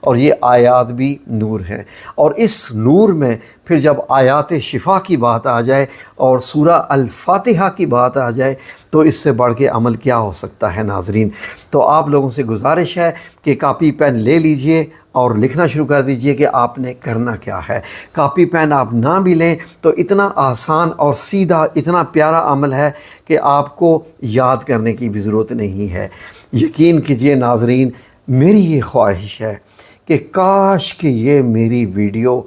اور یہ آیات بھی نور ہیں۔ اور اس نور میں پھر جب آیات شفا کی بات آ جائے اور سورہ الفاتحہ کی بات آ جائے تو اس سے بڑھ کے عمل کیا ہو سکتا ہے ناظرین۔ تو آپ لوگوں سے گزارش ہے کہ کاپی پین لے لیجئے اور لکھنا شروع کر دیجئے کہ آپ نے کرنا کیا ہے۔ کاپی پین آپ نہ بھی لیں تو اتنا آسان اور سیدھا اتنا پیارا عمل ہے کہ آپ کو یاد کرنے کی بھی ضرورت نہیں ہے۔ یقین کیجئے ناظرین، میری یہ خواہش ہے کہ کاش کہ یہ میری ویڈیو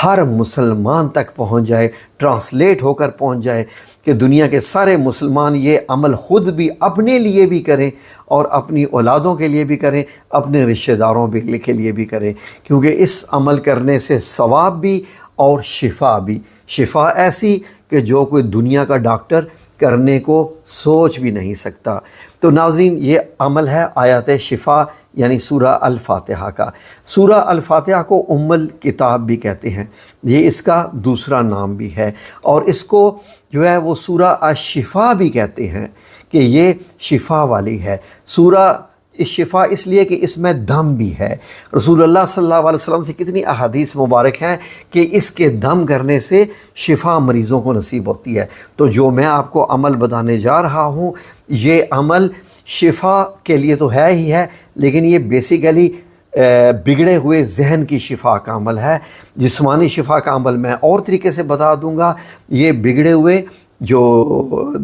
ہر مسلمان تک پہنچ جائے، ٹرانسلیٹ ہو کر پہنچ جائے، کہ دنیا کے سارے مسلمان یہ عمل خود بھی اپنے لیے بھی کریں اور اپنی اولادوں کے لیے بھی کریں، اپنے رشتہ داروں کے لیے بھی کریں، کیونکہ اس عمل کرنے سے ثواب بھی اور شفا بھی، شفا ایسی کہ جو کوئی دنیا کا ڈاکٹر کرنے کو سوچ بھی نہیں سکتا۔ تو ناظرین، یہ عمل ہے آیات شفا یعنی سورہ الفاتحہ کا۔ سورہ الفاتحہ کو ام الکتاب بھی کہتے ہیں، یہ اس کا دوسرا نام بھی ہے، اور اس کو جو ہے وہ سورہ الشفا بھی کہتے ہیں کہ یہ شفا والی ہے۔ سورہ شفا اس لیے کہ اس میں دم بھی ہے۔ رسول اللہ صلی اللہ علیہ وسلم سے کتنی احادیث مبارک ہیں کہ اس کے دم کرنے سے شفا مریضوں کو نصیب ہوتی ہے۔ تو جو میں آپ کو عمل بتانے جا رہا ہوں، یہ عمل شفا کے لیے تو ہے ہی ہے، لیکن یہ بیسیکلی بگڑے ہوئے ذہن کی شفا کا عمل ہے۔ جسمانی شفا کا عمل میں اور طریقے سے بتا دوں گا، یہ بگڑے ہوئے جو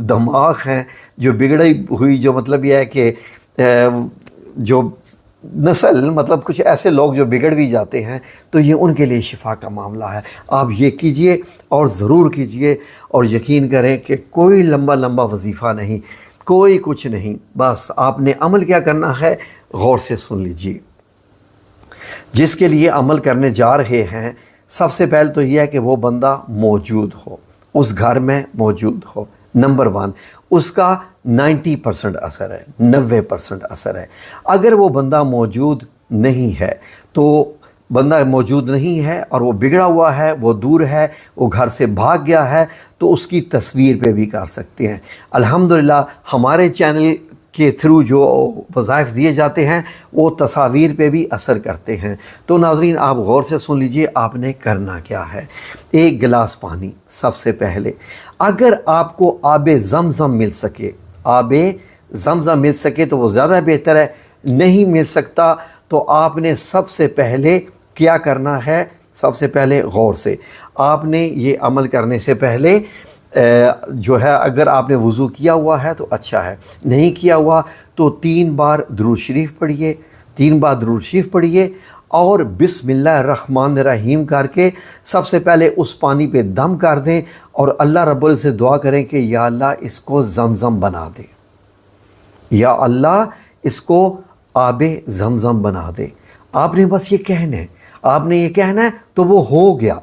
دماغ ہیں، جو بگڑی ہوئی، جو مطلب یہ ہے کہ جو نسل، مطلب کچھ ایسے لوگ جو بگڑ بھی جاتے ہیں، تو یہ ان کے لیے شفا کا معاملہ ہے۔ آپ یہ کیجئے اور ضرور کیجئے، اور یقین کریں کہ کوئی لمبا وظیفہ نہیں، کوئی کچھ نہیں، بس آپ نے عمل کیا کرنا ہے، غور سے سن لیجئے۔ جس کے لیے عمل کرنے جا رہے ہیں، سب سے پہلے تو یہ ہے کہ وہ بندہ موجود ہو، اس گھر میں موجود ہو۔ نمبر 1، اس کا 90% اثر ہے، 90% اثر ہے۔ اگر وہ بندہ موجود نہیں ہے، تو بندہ موجود نہیں ہے اور وہ بگڑا ہوا ہے، وہ دور ہے، وہ گھر سے بھاگ گیا ہے، تو اس کی تصویر پہ بھی کر سکتے ہیں۔ الحمدللہ ہمارے چینل کے تھرو جو وظائف دیے جاتے ہیں وہ تصاویر پہ بھی اثر کرتے ہیں۔ تو ناظرین، آپ غور سے سن لیجئے آپ نے کرنا کیا ہے۔ ایک گلاس پانی سب سے پہلے، اگر آپ کو آب زمزم مل سکے، آب زمزم مل سکے تو وہ زیادہ بہتر ہے، نہیں مل سکتا تو آپ نے سب سے پہلے کیا کرنا ہے، سب سے پہلے غور سے آپ نے یہ عمل کرنے سے پہلے جو ہے، اگر آپ نے وضو کیا ہوا ہے تو اچھا ہے، نہیں کیا ہوا تو 3 بار درود شریف پڑھیے، 3 بار درود شریف پڑھیے، اور بسم اللہ الرحمن الرحیم کر کے سب سے پہلے اس پانی پہ دم کر دیں، اور اللہ رب العزت سے دعا کریں کہ یا اللہ اس کو زمزم بنا دے، یا اللہ اس کو آب زمزم بنا دے۔ آپ نے بس یہ کہنا ہے، آپ نے یہ کہنا ہے تو وہ ہو گیا۔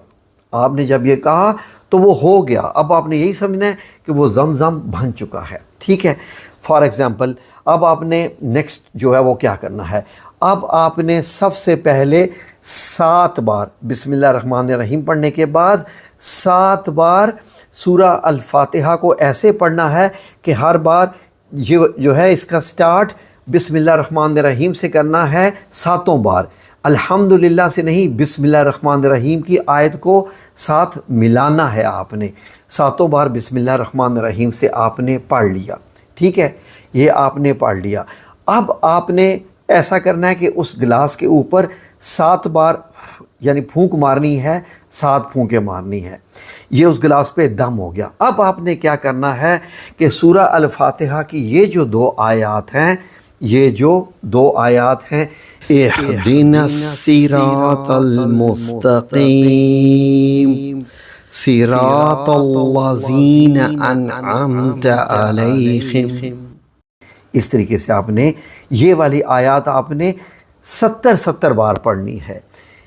آپ نے جب یہ کہا تو وہ ہو گیا، اب آپ نے یہی سمجھنا ہے کہ وہ زمزم بن چکا ہے، ٹھیک ہے۔ فار ایگزامپل، اب آپ نے نیکسٹ جو ہے وہ کیا کرنا ہے، اب آپ نے سب سے پہلے 7 بار بسم اللہ الرحمن الرحیم پڑھنے کے بعد 7 بار سورہ الفاتحہ کو ایسے پڑھنا ہے کہ ہر بار جو ہے اس کا سٹارٹ بسم اللہ الرحمن الرحیم سے کرنا ہے 7 بار، الحمدللہ سے نہیں، بسم اللہ الرحمن الرحیم کی آیت کو ساتھ ملانا ہے۔ آپ نے 7 بار بسم اللہ الرحمن الرحیم سے آپ نے پڑھ لیا، ٹھیک ہے، یہ آپ نے پڑھ لیا۔ اب آپ نے ایسا کرنا ہے کہ اس گلاس کے اوپر 7 بار یعنی پھونک مارنی ہے، 7 پھونکیں مارنی ہے، یہ اس گلاس پہ دم ہو گیا۔ اب آپ نے کیا کرنا ہے کہ سورہ الفاتحہ کی یہ جو 2 آیات ہیں، یہ جو 2 آیات ہیں، اہدنا الصراط المستقیم صراط الذین انعمت علیہم، اس طریقے سے آپ نے یہ والی آیات آپ نے 70 بار پڑھنی ہے۔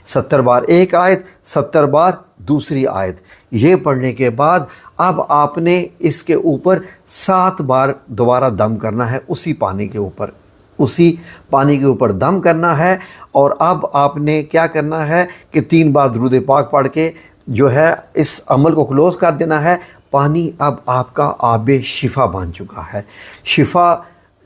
70 بار ایک آیت، 70 بار دوسری آیت۔ یہ پڑھنے کے بعد اب آپ نے اس کے اوپر 7 بار دوبارہ دم کرنا ہے، اسی پانی کے اوپر، اسی پانی کے اوپر دم کرنا ہے۔ اور اب آپ نے کیا کرنا ہے کہ 3 بار درود پاک پڑھ کے جو ہے اس عمل کو کلوز کر دینا ہے۔ پانی اب آپ کا آب شفا بن چکا ہے۔ شفا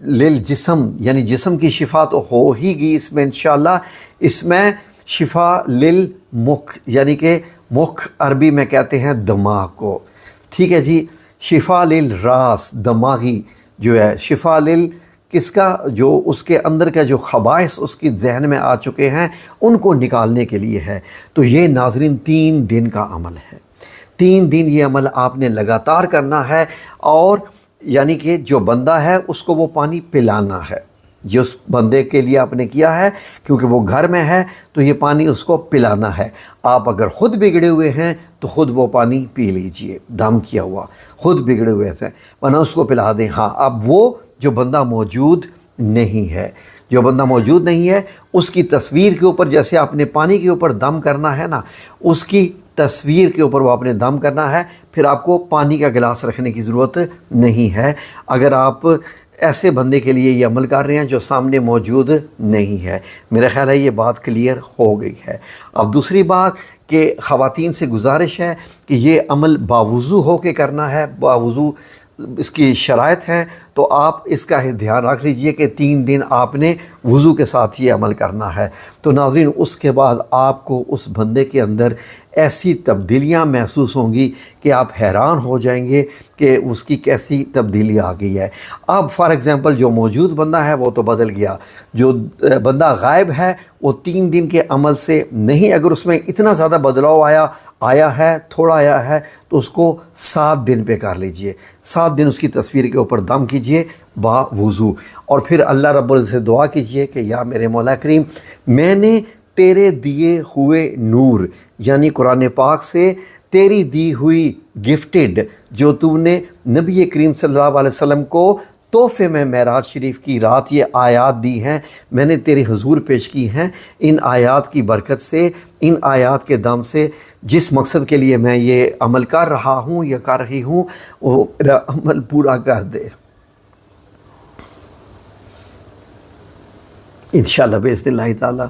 للجسم یعنی جسم کی شفا تو ہو ہی گی اس میں انشاءاللہ، اس میں شفا للمخ یعنی کہ مخ عربی میں کہتے ہیں دماغ کو، ٹھیک ہے جی، شفا للراس دماغی جو ہے، شفا کس کا، جو اس کے اندر کا جو خبائث اس کی ذہن میں آ چکے ہیں ان کو نکالنے کے لیے ہے۔ تو یہ ناظرین 3 دن کا عمل ہے، 3 دن یہ عمل آپ نے لگاتار کرنا ہے، اور یعنی کہ جو بندہ ہے اس کو وہ پانی پلانا ہے، جس بندے کے لیے آپ نے کیا ہے، کیونکہ وہ گھر میں ہے تو یہ پانی اس کو پلانا ہے۔ آپ اگر خود بگڑے ہوئے ہیں تو خود وہ پانی پی لیجئے، دم کیا ہوا، خود بگڑے ہوئے تھے ورنہ اس کو پلا دیں۔ ہاں اب وہ جو بندہ موجود نہیں ہے، جو بندہ موجود نہیں ہے اس کی تصویر کے اوپر، جیسے آپ نے پانی کے اوپر دم کرنا ہے نا، اس کی تصویر کے اوپر وہ آپ نے دم کرنا ہے، پھر آپ کو پانی کا گلاس رکھنے کی ضرورت نہیں ہے، اگر آپ ایسے بندے کے لیے یہ عمل کر رہے ہیں جو سامنے موجود نہیں ہے۔ میرا خیال ہے یہ بات کلیئر ہو گئی ہے۔ اب دوسری بات کہ خواتین سے گزارش ہے کہ یہ عمل باوضو ہو کے کرنا ہے، باوضو اس کی شرائط ہیں، تو آپ اس کا دھیان رکھ لیجئے کہ 3 دن آپ نے وضو کے ساتھ یہ عمل کرنا ہے۔ تو ناظرین اس کے بعد آپ کو اس بندے کے اندر ایسی تبدیلیاں محسوس ہوں گی کہ آپ حیران ہو جائیں گے کہ اس کی کیسی تبدیلی آ گئی ہے۔ اب فار ایگزامپل جو موجود بندہ ہے وہ تو بدل گیا، جو بندہ غائب ہے وہ 3 دن کے عمل سے نہیں، اگر اس میں اتنا زیادہ بدلاؤ آیا ہے، تھوڑا آیا ہے، تو اس کو 7 دن پہ کر لیجئے، 7 دن اس کی تصویر کے اوپر دم کیجئے با وضو، اور پھر اللہ رب العزت سے دعا کیجئے کہ یا میرے مولا کریم، میں نے تیرے دیے ہوئے نور یعنی قرآن پاک سے تیری دی ہوئی گفٹڈ جو تو نے نبی کریم صلی اللہ علیہ وسلم کو تحفے میں معراج شریف کی رات یہ آیات دی ہیں، میں نے تیرے حضور پیش کی ہیں، ان آیات کی برکت سے، ان آیات کے دم سے جس مقصد کے لیے میں یہ عمل کر رہا ہوں یا کر رہی ہوں وہ میرا عمل پورا کر دے۔ انشاءاللہ باذن اللہ تعالیٰ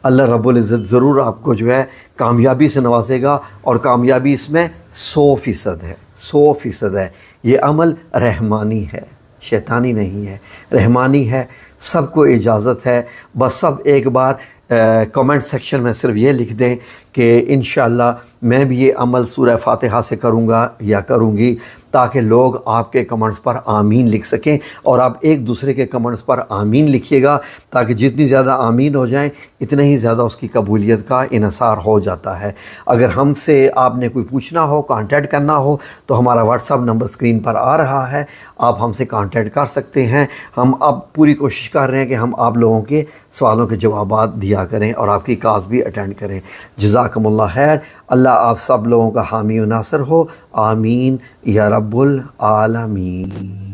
اللہ رب العزت ضرور آپ کو جو ہے کامیابی سے نوازے گا، اور کامیابی اس میں 100% ہے، 100% ہے۔ یہ عمل رحمانی ہے، شیطانی نہیں ہے، رحمانی ہے، سب کو اجازت ہے۔ بس سب ایک بار کمنٹ سیکشن میں صرف یہ لکھ دیں کہ انشاءاللہ میں بھی یہ عمل سورہ فاتحہ سے کروں گا یا کروں گی، تاکہ لوگ آپ کے کمنٹس پر آمین لکھ سکیں، اور آپ ایک دوسرے کے کمنٹس پر آمین لکھیے گا، تاکہ جتنی زیادہ آمین ہو جائیں اتنے ہی زیادہ اس کی قبولیت کا انحصار ہو جاتا ہے۔ اگر ہم سے آپ نے کوئی پوچھنا ہو، کانٹیکٹ کرنا ہو، تو ہمارا واٹس ایپ نمبر اسکرین پر آ رہا ہے، آپ ہم سے کانٹیکٹ کر سکتے ہیں۔ ہم اب پوری کوشش کر رہے ہیں کہ ہم آپ لوگوں کے سوالوں کے جوابات دیا کریں اور آپ کی کاز بھی اٹینڈ کریں۔ جزاکم اللہ خیر، اللہ آپ سب لوگوں کا حامی و ناصر ہو، آمین یا رب العالمین۔